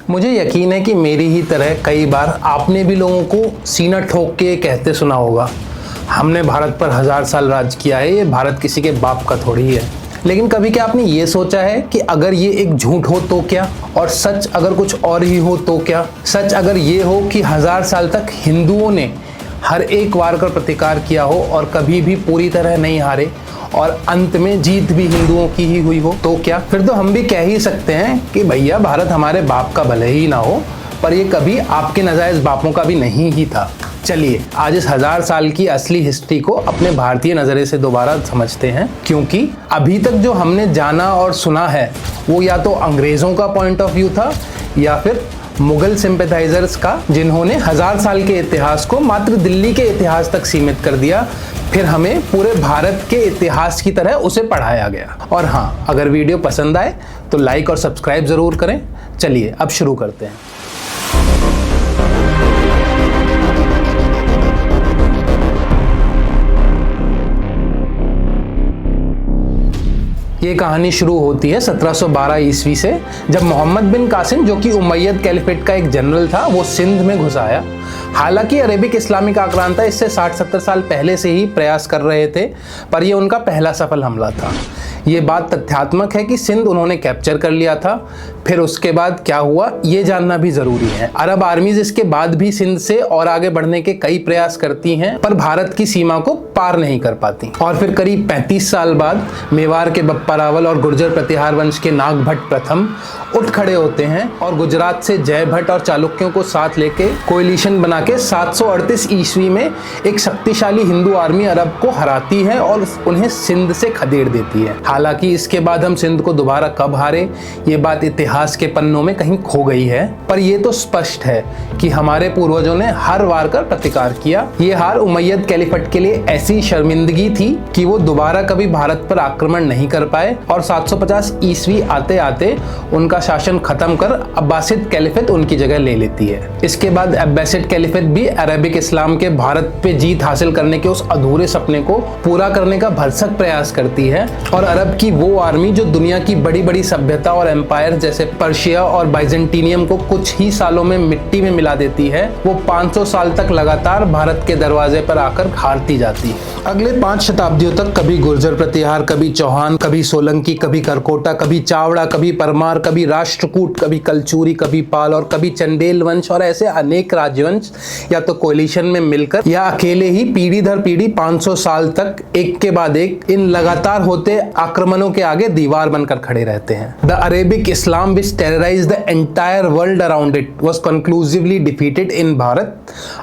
मुझे यकीन है कि मेरी ही तरह कई बार आपने भी लोगों को सीना ठोक के कहते सुना होगा, हमने भारत पर 1000 साल राज किया है, ये भारत किसी के बाप का थोड़ी है। लेकिन कभी क्या आपने ये सोचा है कि अगर ये एक झूठ हो तो क्या, और सच अगर कुछ और ही हो तो क्या? सच अगर ये हो कि 1000 साल तक हिंदुओं ने हर एक वार का प्रतिकार किया हो और कभी भी पूरी तरह नहीं हारे और अंत में जीत भी हिंदुओं की ही हुई हो तो क्या? फिर तो हम भी कह ही सकते हैं कि भैया भारत हमारे बाप का भले ही ना हो, पर ये कभी आपके नाजायज बापों का भी नहीं ही था। चलिए आज इस 1000 साल की असली हिस्ट्री को अपने भारतीय नज़रिए से दोबारा समझते हैं, क्योंकि अभी तक जो हमने जाना और सुना है वो या तो अंग्रेज़ों का पॉइंट ऑफ व्यू था या फिर मुगल सिंपैथाइजर्स का, जिन्होंने 1000 साल के इतिहास को मात्र दिल्ली के इतिहास तक सीमित कर दिया, फिर हमें पूरे भारत के इतिहास की तरह उसे पढ़ाया गया। और हाँ, अगर वीडियो पसंद आए तो लाइक और सब्सक्राइब ज़रूर करें। चलिए अब शुरू करते हैं। ये कहानी शुरू होती है 1712 ईस्वी से, जब मोहम्मद बिन कासिम, जो कि उमैयद कैलिफेट का एक जनरल था, वो सिंध में घुस आया। हालांकि अरेबिक इस्लामिक आक्रांता इससे 60-70 साल पहले से ही प्रयास कर रहे थे, पर यह उनका पहला सफल हमला था। ये बात तथ्यात्मक है कि सिंध उन्होंने कैप्चर कर लिया था। फिर उसके बाद क्या हुआ ये जानना भी जरूरी है। अरब आर्मीज इसके बाद भी सिंध से और आगे बढ़ने के कई प्रयास करती हैं, पर भारत की सीमा को पार नहीं कर पाती। और फिर करीब 35 साल बाद मेवाड़ के बप्पा रावल और गुर्जर प्रतिहार वंश के नागभट्ट प्रथम उठ खड़े होते हैं और गुजरात से जय भट्ट और चालुक्यों को साथ लेके कोएलिशन बना के 738 ईस्वी में एक शक्तिशाली हिंदू आर्मी अरब को हराती है और उन्हें सिंध से खदेड़ देती है। हालांकि इसके बाद हम सिंध को दोबारा कब हारे ये बात इतिहास के पन्नों में कहीं खो गई है, पर यह तो स्पष्ट है कि हमारे पूर्वजों ने हर वार कर प्रतिकार किया। ये हार उमैयद कैलिफेट के लिए ऐसी शर्मिंदगी थी कि वो दोबारा कभी भारत पर आक्रमण नहीं कर पाए और 750 ईस्वी आते आते उनका शासन खत्म कर अब्बासिद कैलिफेट उनकी जगह ले लेती है। इसके बाद अब्बासिद कैलिफेट भी अरबिक इस्लाम के भारत पे जीत हासिल करने के उस अधूरे सपने को पूरा करने का भरसक प्रयास करती है और अरब की वो आर्मी जो दुनिया की बड़ी बड़ी सभ्यता और एम्पायर जैसे पर्शिया और बाइजेंटीनियम को कुछ ही सालों में मिट्टी में मिला देती है, वो 500 साल तक लगातार भारत के दरवाजे पर आकर हारती जाती है। अगले 5 शताब्दियों तक कभी गुर्जर प्रतिहार, कभी चौहान, कभी सोलंकी, कभी करकोटा, कभी चावड़ा, कभी परमार, कभी राष्ट्रकूट, कभी कलचूरी, कभी पाल और कभी चंदेल वंश और ऐसे अनेक राजवंश या तो कोएलिशन में मिलकर या अकेले ही पीढ़ी दर पीढ़ी 500 साल तक एक के बाद एक इन लगातार होते आक्रमणों के आगे दीवार बनकर खड़े रहते हैं। The Arabic Islam which टेरराइज्ड the entire world around it was conclusively defeated in Bharat.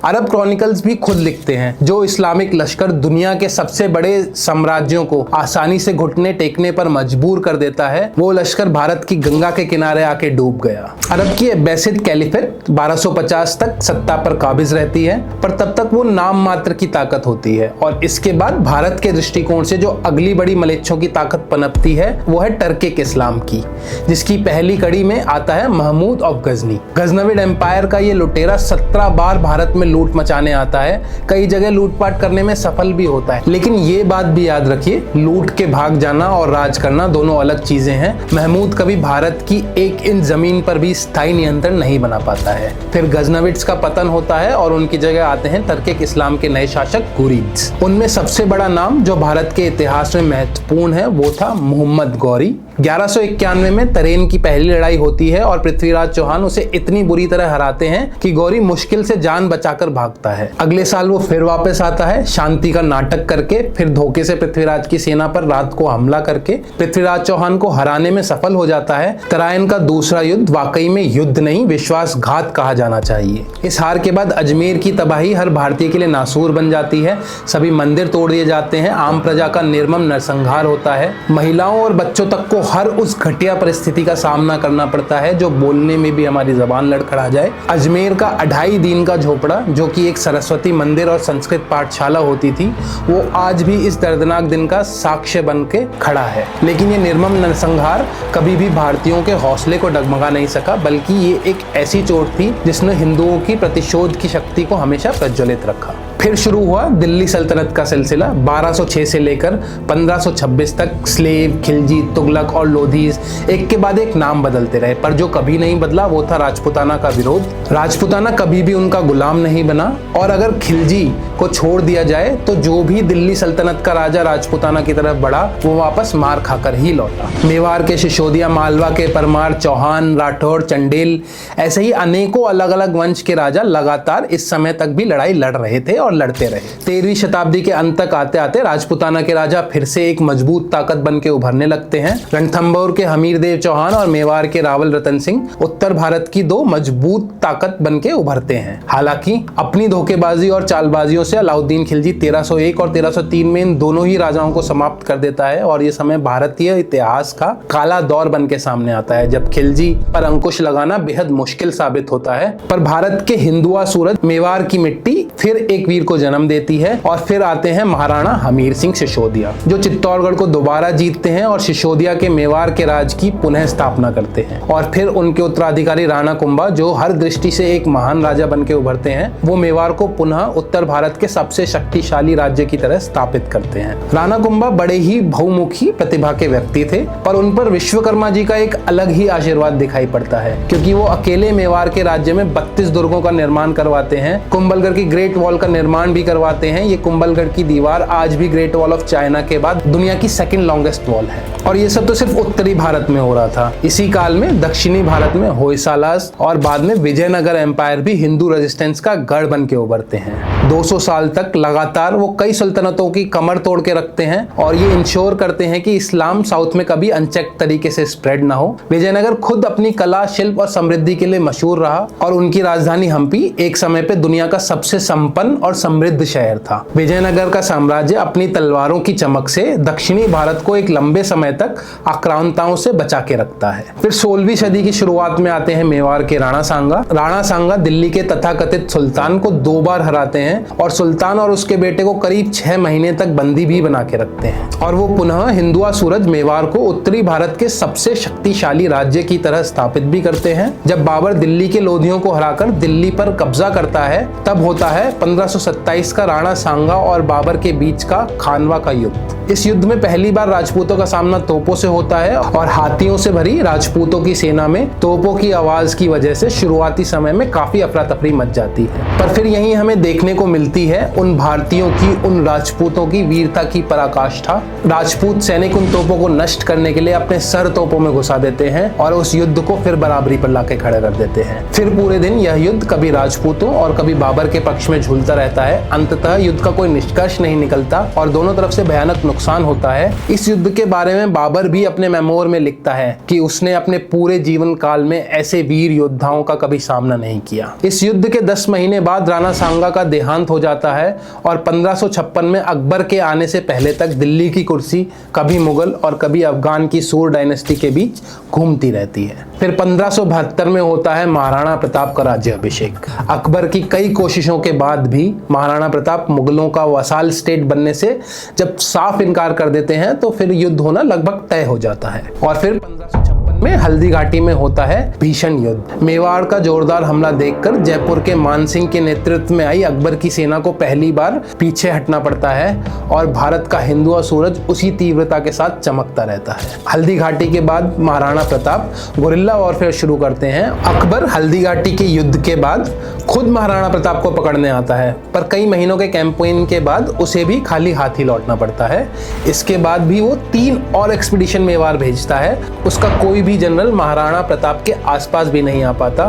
Arab chronicles भी खुद लिखते हैं, जो इस्लामिक लश्कर दुनिया के सबसे बड़े साम्राज्यों को आसानी से घुटने टेकने पर मजबूर कर देता है, वो लश्कर भारत की गंगा के किनारे आके डूब गया। अरब की अब्बासिद कैलिफेट 1250 तक सत्ता पर काबिज रहती है, पर तब तक वो नाम मात्र की ताकत होती है। और इसके बाद भारत के दृष्टिकोण से जो अगली बड़ी मलेच्छों की ताकत पनपती है वो है टर्किक इस्लाम की, जिसकी पहली कड़ी में आता है महमूद ऑफ गजनी। गजनविड एम्पायर का ये लुटेरा 17 बार भारत में लूट मचाने आता है, कई जगह लूटपाट करने में सफल भी होता है। लेकिन ये बात भी याद रखिए, लूट के भाग जाना और राज करना दोनों अलग चीजें हैं। महमूद कभी भारत की 1 इंच जमीन पर भी स्थायी नियंत्रण नहीं बना पाता है। फिर गजनविड्स का पतन होता है और उनकी जगह आते हैं टर्किक इस्लाम के नए शासक घुरिद्स। उनमें सबसे बड़ा नाम जो भारत के इतिहास में महत्वपूर्ण है वो था मुहम्मद गौरी। 1191 में तरेन की पहली लड़ाई होती है और पृथ्वीराज चौहान उसे इतनी बुरी तरह हराते हैं कि गौरी मुश्किल से जान बचाकर भागता है। अगले साल वो फिर वापस आता है शांति का नाटक करके, फिर धोखे से पृथ्वीराज की सेना पर रात को हमला करके पृथ्वीराज चौहान को हराने में सफल हो जाता है। तराइन का दूसरा युद्ध वाकई में युद्ध नहीं विश्वासघात कहा जाना चाहिए। इस हार के बाद अजमेर की तबाही हर भारतीय के लिए नासूर बन जाती है। सभी मंदिर तोड़ दिए जाते हैं, आम प्रजा का निर्मम नरसंहार होता है, महिलाओं और बच्चों तक को हर उस घटिया परिस्थिति का सामना करना पड़ता है जो बोलने में भी हमारी जबान लड़खड़ा जाए। अजमेर का 2.5 दिन का झोपड़ा, जो कि एक सरस्वती मंदिर और संस्कृत पाठशाला होती थी, वो आज भी इस दर्दनाक दिन का साक्ष्य बन के खड़ा है। लेकिन ये निर्मम नरसंहार कभी भी भारतीयों के हौसले को डगमगा नहीं सका, बल्कि ये एक ऐसी चोट थी जिसने हिंदुओं की प्रतिशोध की शक्ति को हमेशा प्रज्वलित रखा। फिर शुरू हुआ दिल्ली सल्तनत का सिलसिला। 1206 से लेकर 1526 तक स्लेव, खिलजी, तुगलक और लोधीज एक के बाद एक नाम बदलते रहे, पर जो कभी नहीं बदला वो था राजपूताना का विरोध। राजपूताना कभी भी उनका गुलाम नहीं बना, और अगर खिलजी को छोड़ दिया जाए तो जो भी दिल्ली सल्तनत का राजा राजपूताना की तरफ बढ़ा वो वापस मार खाकर ही लौटा। मेवाड़ के सिसोदिया, मालवा के परमार, चौहान, राठौड़, चंडेल, ऐसे ही अनेकों अलग अलग वंश के राजा लगातार इस समय तक भी लड़ाई लड़ रहे थे और लड़ते रहे। 13वीं शताब्दी के अंत तक आते आते राजपूताना के राजा फिर से एक मजबूत ताकत बन के उभरने लगते हैं। रणथंभौर के हमीरदेव चौहान और मेवाड़ के रावल रतन सिंह उत्तर भारत की दो मजबूत ताकत बन के उभरते हैं। हालांकि अपनी धोखेबाजी और चालबाजियों से अलाउद्दीन खिलजी 1301 और 1303 में इन दोनों ही राजाओं को समाप्त कर देता है, और ये समय भारतीय इतिहास का काला दौर बन के सामने आता है, जब खिलजी पर अंकुश लगाना बेहद मुश्किल साबित होता है। पर भारत के हिंदुआ सूरज मेवाड़ की मिट्टी फिर एक वीर को जन्म देती है, और फिर आते हैं महाराणा हमीर सिंह सिसोदिया, जो चित्तौड़गढ़ को दोबारा जीतते हैं और सिसोदिया के मेवाड़ के राज की पुनः स्थापना करते हैं। और फिर उनके उत्तराधिकारी राणा कुंभा, जो हर दृष्टि से एक महान राजा बन के उभरते हैं, वो मेवाड़ को पुनः उत्तर भारत के सबसे शक्तिशाली राज्य की तरह स्थापित करते हैं। राणा कुंभा बड़े ही बहुमुखी प्रतिभा के व्यक्ति थे, पर उन पर विश्वकर्मा जी का एक अलग ही आशीर्वाद दिखाई पड़ता है, क्योंकि वो अकेले मेवाड़ के राज्य में 32 दुर्गों का निर्माण करवाते हैं, कुंभलगढ़ की ग्रेट वॉल का निर्माण भी करवाते हैं। ये कुंभलगढ़ की दीवार आज भी ग्रेट वॉल ऑफ चाइना के बाद दुनिया की सेकंड लॉन्गेस्ट वॉल है। और ये सब तो सिर्फ उत्तरी भारत में हो रहा था। इसी काल में दक्षिणी भारत में होयसालास और बाद में विजयनगर एम्पायर भी हिंदू रेजिस्टेंस का गढ़ बन के उभरते हैं। 200 साल तक लगातार वो कई सल्तनतों की कमर तोड़ के रखते हैं, और ये इंश्योर करते हैं कि इस्लाम साउथ में कभी अनचेक तरीके से स्प्रेड ना हो। विजयनगर खुद अपनी कला, शिल्प और समृद्धि के लिए मशहूर रहा, और उनकी राजधानी हम्पी एक समय पे दुनिया का सबसे संपन्न और समृद्ध शहर था। विजयनगर का साम्राज्य अपनी तलवारों की चमक से दक्षिणी भारत को एक लंबे समय तक आक्रांताओं से बचा के रखता है। फिर 16वीं सदी की शुरुआत में आते हैं मेवाड़ के राणा सांगा। राणा सांगा दिल्ली के तथाकथित सुल्तान को 2 बार हराते हैं, और सुल्तान और उसके बेटे को करीब 6 महीने तक बंदी भी बना के रखते हैं, और वो पुनः हिंदुआ सूरज मेवाड़ को उत्तरी भारत के सबसे शक्तिशाली राज्य की तरह स्थापित भी करते हैं। जब बाबर दिल्ली के लोधियों को हराकर दिल्ली पर कब्जा करता है, तब होता है 1527 का राणा सांगा और बाबर के बीच का खानवा का युद्ध। इस युद्ध में पहली बार राजपूतों का सामना तोपों से होता है, और हाथियों से भरी राजपूतों की सेना में तोपों की आवाज की वजह से शुरुआती समय में काफी अफरा तफरी मच जाती है। पर फिर यहीं हमें देखने को मिलती है उन भारतीयों की, उन राजपूतों की वीरता की पराकाष्ठा। राजपूत सैनिक उन तोपों को नष्ट करने के लिए अपने सर तोपों में घुसा देते हैं, और उस युद्ध को फिर बराबरी पर लाके खड़े कर देते हैं। फिर पूरे दिन यह युद्ध कभी राजपूतों और कभी बाबर के पक्ष में झूलता रहता है। अंततः युद्ध का कोई निष्कर्ष नहीं निकलता, और दोनों तरफ से भयानक नुकसान होता है। इस युद्ध के बारे में बाबर भी अपने मेमोर में लिखता है कि उसने अपने पूरे जीवन काल में ऐसे वीर योद्धाओं का कभी सामना नहीं किया। इस युद्ध के 10 महीने बाद राणा सांगा का देहांत हो जाता है, और 1556 में अकबर के आने से पहले तक दिल्ली की कुर्सी कभी मुगल और कभी अफगान की सूर डायनेस्टी के बीच घूमती रहती है। फिर 1572 में होता है महाराणा प्रताप का राज्याभिषेक। अकबर की कई कोशिशों के बाद भी महाराणा प्रताप मुगलों का वसाल स्टेट बनने से जब साफ इनकार कर देते हैं, तो फिर युद्ध होना लगभग तय हो जाता है। और फिर 1556 में हल्दी घाटी में होता है भीषण युद्ध। मेवाड़ का जोरदार हमला देखकर जयपुर के मान सिंह के नेतृत्व में आई अकबर की सेना को पहली बार पीछे हटना पड़ता है, और भारत का हिंदुआ सूरज उसी तीव्रता के साथ चमकता रहता है। हल्दी घाटी के बाद महाराणा प्रताप गुरिल्ला वॉरफेयर शुरू करते हैं। अकबर हल्दी घाटी के युद्ध के बाद खुद महाराणा प्रताप को पकड़ने आता है, पर कई महीनों के कैंपेन के बाद उसे भी खाली हाथ ही लौटना पड़ता है। इसके बाद भी वो 3 और एक्सपीडिशन मेवाड़ भेजता है। उसका कोई भी जनरल महाराणा प्रताप के आसपास भी नहीं आ पाता,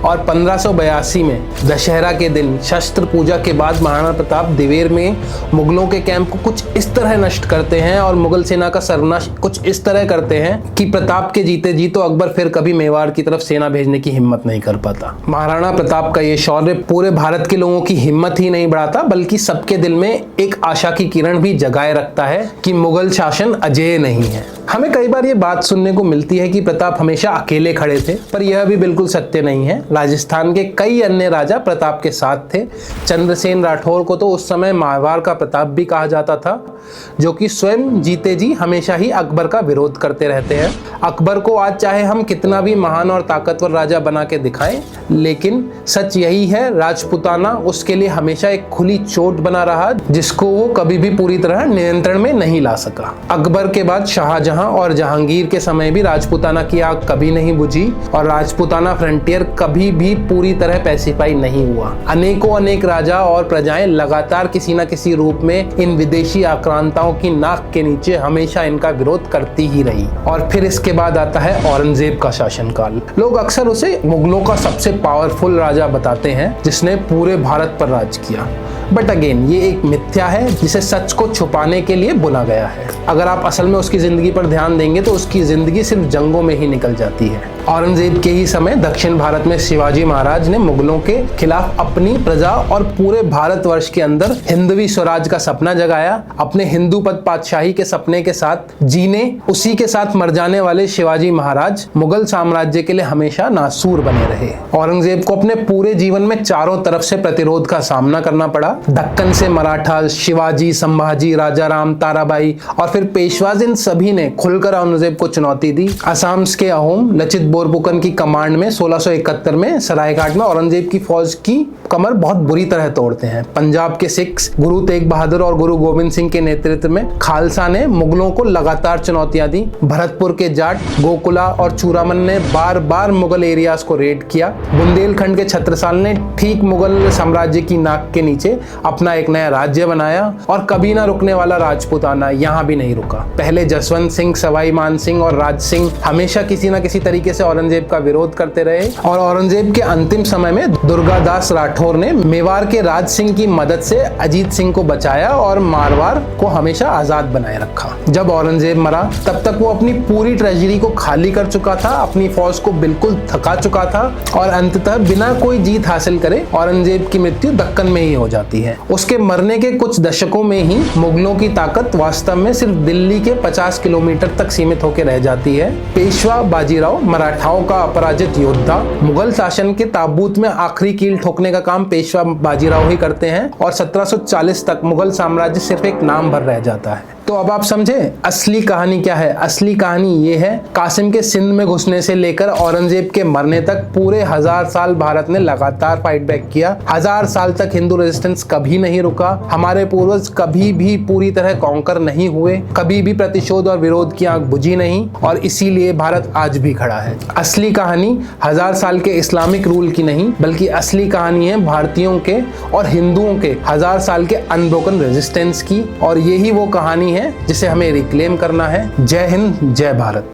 और 1582 में दशहरा के दिन शस्त्र पूजा के बाद महाराणा प्रताप दिवेर में मुगलों के कैंप को कुछ इस तरह नष्ट करते हैं और मुगल सेना का सर्वनाश कुछ इस तरह करते हैं कि प्रताप के जीते जी तो अकबर फिर कभी मेवाड़ की तरफ सेना भेजने की हिम्मत नहीं कर पाता। महाराणा प्रताप का ये शौर्य पूरे भारत के लोगों की हिम्मत ही नहीं बढ़ाता, बल्कि सबके दिल में एक आशा की किरण भी जगाए रखता है कि मुगल शासन अजेय नहीं है। हमें कई बार ये बात सुनने को मिलती है कि प्रताप हमेशा अकेले खड़े थे, पर यह भी बिल्कुल सत्य नहीं है। राजस्थान के कई अन्य राजा प्रताप के साथ थे। चंद्रसेन राठौर को तो उस समय मारवाड़ का प्रताप भी कहा जाता था, जो कि स्वयं जीते जी हमेशा ही अकबर का विरोध करते रहते हैं। अकबर को आज चाहे हम कितना भी महान और ताकतवर राजा बना के दिखाएं, लेकिन सच यही है, राजपूताना उसके लिए हमेशा एक खुली चोट बना रहा, जिसको वो कभी भी पूरी तरह नियंत्रण में नहीं ला सका। अकबर के बाद शाहजहां और जहांगीर के समय भी राजपूताना की आग कभी नहीं बुझी और राजपूताना फ्रंटियर कभी भी पूरी तरह पैसिफाई नहीं हुआ। अनेकों अनेक राजा और प्रजाएं लगातार किसी न किसी रूप में इन विदेशी आक्रांताओं की नाक के नीचे हमेशा इनका विरोध करती ही रही। और फिर इसके बाद आता है औरंगजेब का शासनकाल। लोग अक्सर उसे मुगलों का सबसे पावरफुल राजा बताते हैं, जिसने पूरे भारत पर राज किया। बट अगेन ये एक मिथ्या है, जिसे सच को छुपाने के लिए बुना गया है। अगर आप असल में उसकी जिंदगी पर ध्यान देंगे तो उसकी जिंदगी सिर्फ जंगों में ही निकल जाती है। औरंगजेब के ही समय दक्षिण भारत में शिवाजी महाराज ने मुगलों के खिलाफ अपनी प्रजा और पूरे भारतवर्ष के अंदर हिंदवी स्वराज का सपना जगाया। अपने हिंदू पद पातशाही के सपने के साथ जीने, उसी के साथ मर जाने वाले शिवाजी महाराज मुगल साम्राज्य के लिए हमेशा नासूर बने रहे। औरंगजेब को अपने पूरे जीवन में चारों तरफ से प्रतिरोध का सामना करना पड़ा। दक्कन से मराठा, शिवाजी, संभाजी, राजाराम, ताराबाई और फिर पेशवाज, इन सभी ने खुलकर औरंगजेब को चुनौती दी। असम के अहोम लचित बोरफुकन की कमांड में 1671 में सरायघाट में औरंगजेब की फौज की कमर बहुत बुरी तरह तोड़ते हैं। पंजाब के सिख्स गुरु तेग बहादुर और गुरु गोविंद सिंह के नेतृत्व में खालसा ने मुगलों को लगातार चुनौतियां दी। भरतपुर के जाट, गोकुला और चूरामन ने बार बार मुगल एरियाज को रेड किया। बुंदेलखंड के छत्रसाल ने ठीक मुगल साम्राज्य की नाक के नीचे अपना एक नया राज्य बनाया और कभी ना रुकने वाला राजपूताना यहाँ भी नहीं रुका। पहले जसवंत सिंह, सवाई मान सिंह और राज सिंह हमेशा किसी न किसी तरीके से औरंगजेब का विरोध करते रहे और औरंगजेब के अंतिम समय में दुर्गादास राठौर ने मेवाड़ के राज सिंह की मदद से अजीत सिंह को बचाया और मारवाड़ को हमेशा आजाद बनाए रखा। जब औरंगजेब मरा तब तक वो अपनी पूरी ट्रेजरी को खाली कर चुका था, अपनी फौज को बिल्कुल थका चुका था और अंततः बिना कोई जीत हासिल करे औरंगजेब की मृत्यु दक्कन में ही हो जाती है। उसके मरने के कुछ दशकों में ही मुगलों की ताकत वास्तव में सिर्फ दिल्ली के 50 किलोमीटर तक सीमित होकर रह जाती है। पेशवा बाजीराव मराठाओं का अपराजित योद्धा, मुगल शासन के ताबूत में आखिरी कील ठोकने का काम पेशवा बाजीराव ही करते हैं और 1740 तक मुगल साम्राज्य सिर्फ एक नाम भर रह जाता है। तो अब आप समझे असली कहानी क्या है। असली कहानी ये है, कासिम के सिंध में घुसने से लेकर औरंगजेब के मरने तक पूरे 1000 साल भारत ने लगातार फाइट बैक किया। 1000 साल तक हिंदू रेजिस्टेंस कभी नहीं रुका। हमारे पूर्वज कभी भी पूरी तरह कॉन्कर नहीं हुए, कभी भी प्रतिशोध और विरोध की आंख बुझी नहीं और इसीलिए भारत आज भी खड़ा है। असली कहानी 1000 साल के इस्लामिक रूल की नहीं, बल्कि असली कहानी है भारतीयों के और हिंदुओं के 1000 साल के अनब्रोकन रेजिस्टेंस की, और यही वो कहानी है जिसे हमें रिक्लेम करना है। जय हिंद, जय भारत।